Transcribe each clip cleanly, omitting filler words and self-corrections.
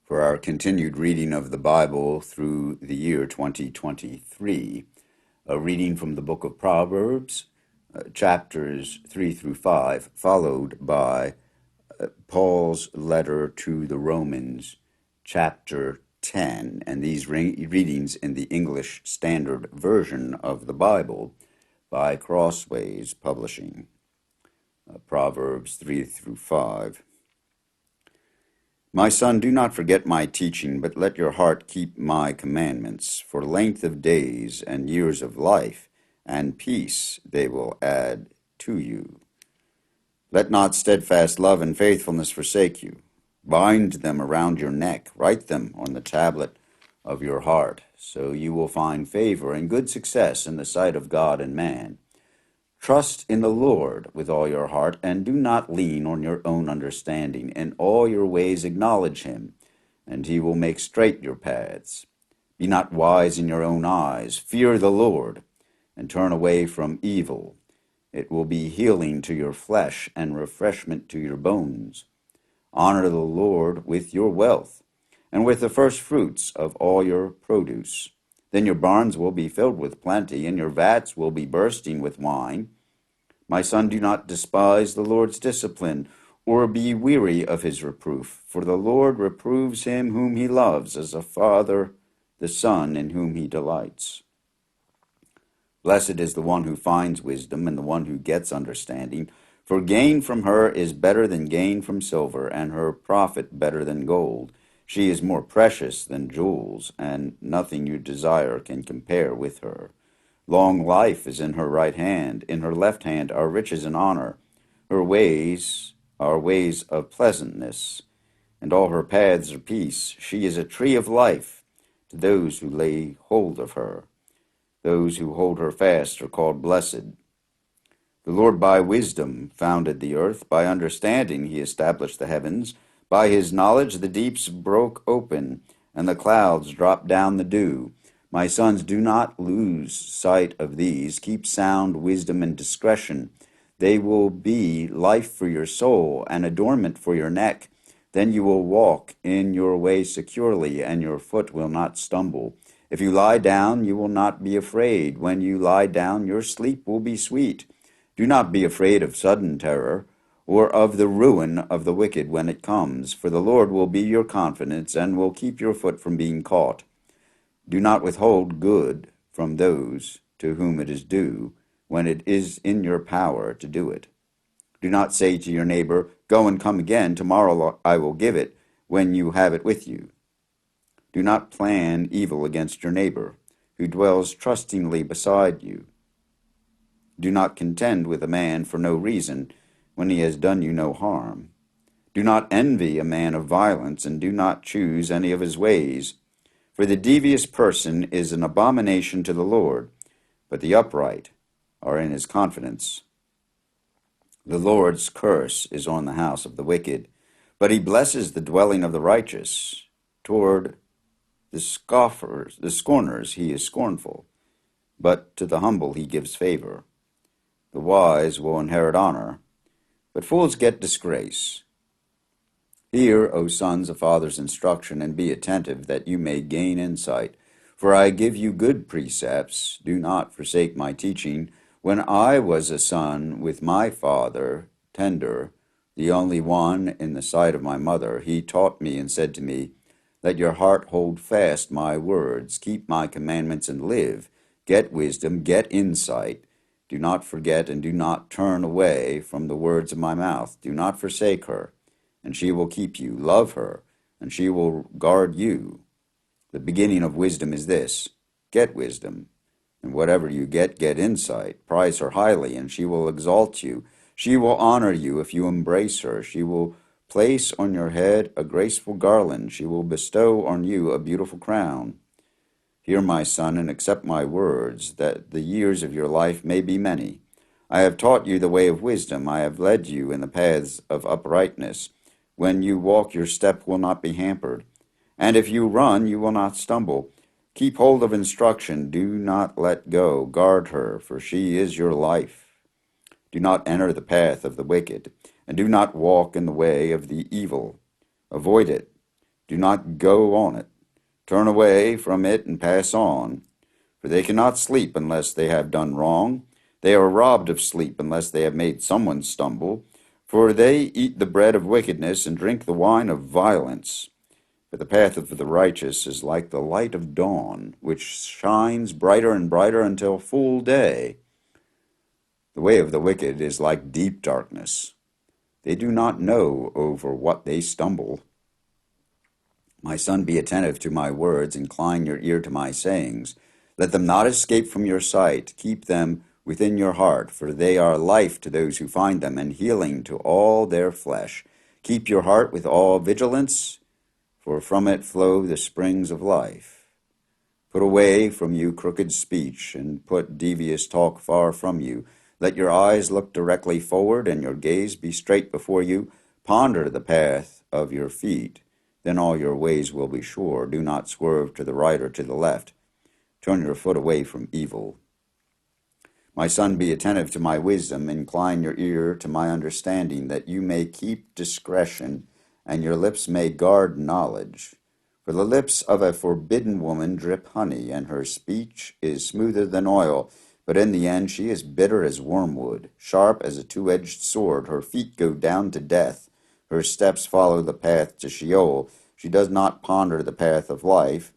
For our continued reading of the Bible through the year 2023, a reading from the book of Proverbs, chapters 3 through 5, followed by Paul's letter to the Romans, chapter 10, and these readings in the English Standard Version of the Bible by Crossways Publishing. Proverbs 3 through 5. My son, do not forget my teaching, but let your heart keep my commandments. For length of days and years of life and peace they will add to you. Let not steadfast love and faithfulness forsake you. Bind them around your neck, write them on the tablet of your heart, so you will find favor and good success in the sight of God and man. Trust in the Lord with all your heart, and do not lean on your own understanding. In all your ways acknowledge him, and he will make straight your paths. Be not wise in your own eyes. Fear the Lord, and turn away from evil. It will be healing to your flesh and refreshment to your bones. Honor the Lord with your wealth, and with the first fruits of all your produce. Then your barns will be filled with plenty, and your vats will be bursting with wine. My son, do not despise the Lord's discipline, or be weary of his reproof. For the Lord reproves him whom he loves, as a father the son in whom he delights. Blessed is the one who finds wisdom, and the one who gets understanding. For gain from her is better than gain from silver, and her profit better than gold. She is more precious than jewels, and nothing you desire can compare with her. Long life is in her right hand. In her left hand are riches and honor. Her ways are ways of pleasantness, and all her paths are peace. She is a tree of life to those who lay hold of her. Those who hold her fast are called blessed. The Lord by wisdom founded the earth. By understanding he established the heavens. By his knowledge the deeps broke open, and the clouds dropped down the dew. My sons, do not lose sight of these. Keep sound wisdom and discretion. They will be life for your soul and adornment for your neck. Then you will walk in your way securely, and your foot will not stumble. If you lie down, you will not be afraid. When you lie down, your sleep will be sweet. Do not be afraid of sudden terror, or of the ruin of the wicked when it comes, for the Lord will be your confidence and will keep your foot from being caught. Do not withhold good from those to whom it is due, when it is in your power to do it. Do not say to your neighbor, go and come again, tomorrow I will give it, when you have it with you. Do not plan evil against your neighbor, who dwells trustingly beside you. Do not contend with a man for no reason, when he has done you no harm. Do not envy a man of violence, and do not choose any of his ways. For the devious person is an abomination to the Lord, but the upright are in his confidence. The Lord's curse is on the house of the wicked, but he blesses the dwelling of the righteous. Toward the scorners he is scornful, but to the humble he gives favor. The wise will inherit honor, but fools get disgrace. Hear, O sons, a father's instruction, and be attentive, that you may gain insight. For I give you good precepts. Do not forsake my teaching. When I was a son with my father, tender, the only one in the sight of my mother, he taught me and said to me, let your heart hold fast my words. Keep my commandments and live. Get wisdom, get insight. Do not forget and do not turn away from the words of my mouth. Do not forsake her, and she will keep you. Love her, and she will guard you. The beginning of wisdom is this: get wisdom, and whatever you get insight. Prize her highly, and she will exalt you. She will honor you if you embrace her. She will place on your head a graceful garland. She will bestow on you a beautiful crown. Hear, my son, and accept my words, that the years of your life may be many. I have taught you the way of wisdom. I have led you in the paths of uprightness. When you walk, your step will not be hampered. And if you run, you will not stumble. Keep hold of instruction. Do not let go. Guard her, for she is your life. Do not enter the path of the wicked, and do not walk in the way of the evil. Avoid it. Do not go on it. Turn away from it and pass on. For they cannot sleep unless they have done wrong. They are robbed of sleep unless they have made someone stumble. For they eat the bread of wickedness and drink the wine of violence. But the path of the righteous is like the light of dawn, which shines brighter and brighter until full day. The way of the wicked is like deep darkness. They do not know over what they stumble. My son, be attentive to my words, incline your ear to my sayings. Let them not escape from your sight. Keep them within your heart, for they are life to those who find them, and healing to all their flesh. Keep your heart with all vigilance, for from it flow the springs of life. Put away from you crooked speech, and put devious talk far from you. Let your eyes look directly forward, and your gaze be straight before you. Ponder the path of your feet. Then all your ways will be sure. Do not swerve to the right or to the left. Turn your foot away from evil. My son, be attentive to my wisdom. Incline your ear to my understanding, that you may keep discretion, and your lips may guard knowledge. For the lips of a forbidden woman drip honey, and her speech is smoother than oil. But in the end she is bitter as wormwood, sharp as a two-edged sword. Her feet go down to death. Her steps follow the path to Sheol. She does not ponder the path of life.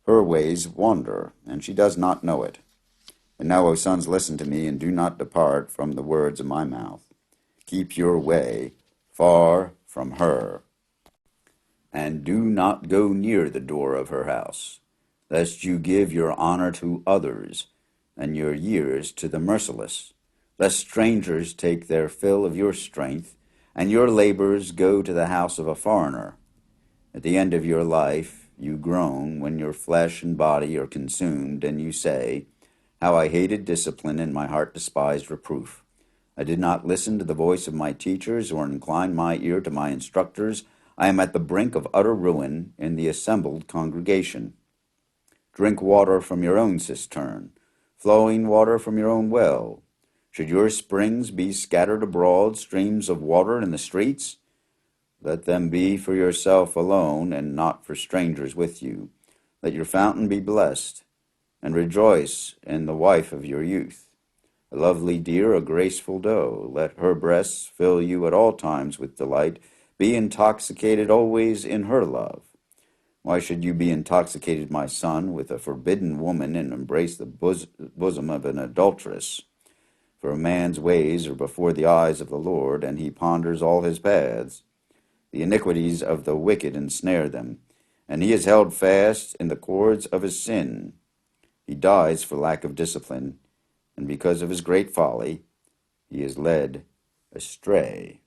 Her ways wander, and she does not know it. And now, O sons, listen to me, and do not depart from the words of my mouth. Keep your way far from her, and do not go near the door of her house, lest you give your honor to others, and your years to the merciless, lest strangers take their fill of your strength, and your labors go to the house of a foreigner. At the end of your life you groan when your flesh and body are consumed, and you say, how I hated discipline, and my heart despised reproof. I did not listen to the voice of my teachers, or incline my ear to my instructors. I am at the brink of utter ruin in the assembled congregation. Drink water from your own cistern, flowing water from your own well. Should your springs be scattered abroad, streams of water in the streets? Let them be for yourself alone, and not for strangers with you. Let your fountain be blessed, and rejoice in the wife of your youth. A lovely deer, a graceful doe. Let her breasts fill you at all times with delight. Be intoxicated always in her love. Why should you be intoxicated, my son, with a forbidden woman, and embrace the bosom of an adulteress? For a man's ways are before the eyes of the Lord, and he ponders all his paths. The iniquities of the wicked ensnare them, and he is held fast in the cords of his sin. He dies for lack of discipline, and because of his great folly, he is led astray.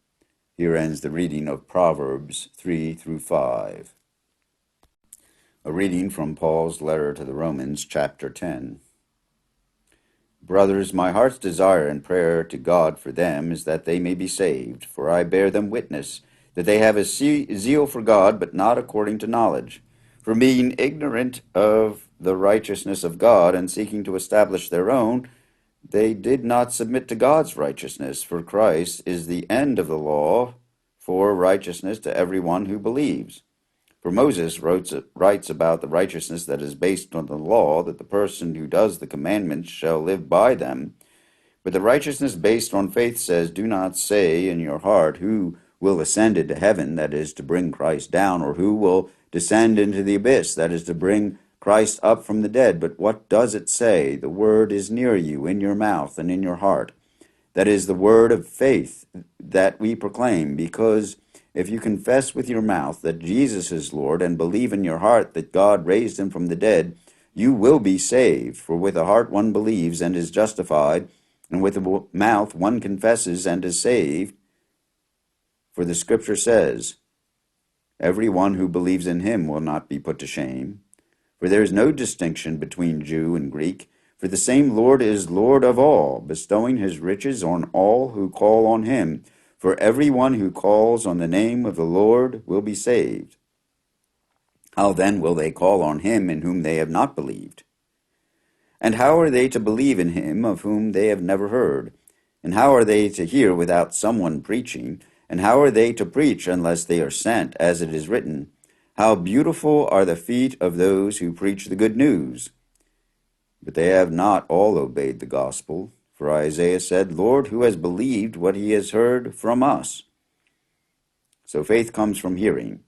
Here ends the reading of Proverbs 3 through 5. A reading from Paul's letter to the Romans, chapter 10. Brothers, my heart's desire and prayer to God for them is that they may be saved, for I bear them witness that they have a zeal for God, but not according to knowledge. For being ignorant of the righteousness of God and seeking to establish their own, they did not submit to God's righteousness. For Christ is the end of the law for righteousness to everyone who believes. For Moses writes about the righteousness that is based on the law, that the person who does the commandments shall live by them. But the righteousness based on faith says, do not say in your heart, who will ascend into heaven, that is to bring Christ down, or who will descend into the abyss, that is to bring Christ up from the dead. But what does it say? The word is near you, in your mouth and in your heart. That is the word of faith that we proclaim, because if you confess with your mouth that Jesus is Lord and believe in your heart that God raised him from the dead, you will be saved. For with the heart one believes and is justified, and with the mouth one confesses and is saved. For the scripture says, everyone who believes in him will not be put to shame. For there is no distinction between Jew and Greek, for the same Lord is Lord of all, bestowing his riches on all who call on him. For everyone who calls on the name of the Lord will be saved. How then will they call on him in whom they have not believed? And how are they to believe in him of whom they have never heard? And how are they to hear without someone preaching? And how are they to preach unless they are sent? As it is written, How beautiful are the feet of those who preach the good news! But they have not all obeyed the gospel. For Isaiah said, Lord, who has believed what he has heard from us? So faith comes from hearing,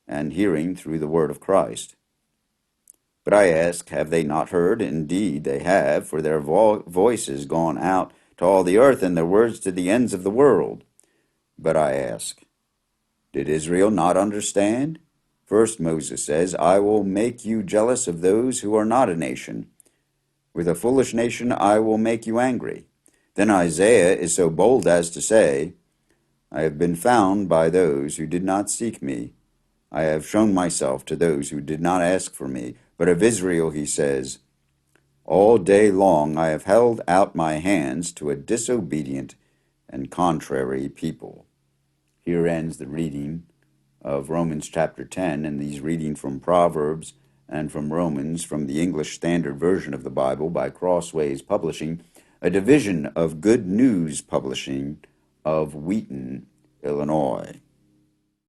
and hearing through the word of Christ. But I ask, have they not heard? Indeed, they have, for their voice is gone out to all the earth, and their words to the ends of the world. But I ask, did Israel not understand? First Moses says, I will make you jealous of those who are not a nation. With a foolish nation I will make you angry. Then Isaiah is so bold as to say, I have been found by those who did not seek me. I have shown myself to those who did not ask for me. But of Israel he says, all day long I have held out my hands to a disobedient and contrary people. Here ends the reading of Romans chapter 10, and these reading from Proverbs and from Romans from the English Standard Version of the Bible by Crossways Publishing, a division of Good News Publishing of Wheaton, Illinois.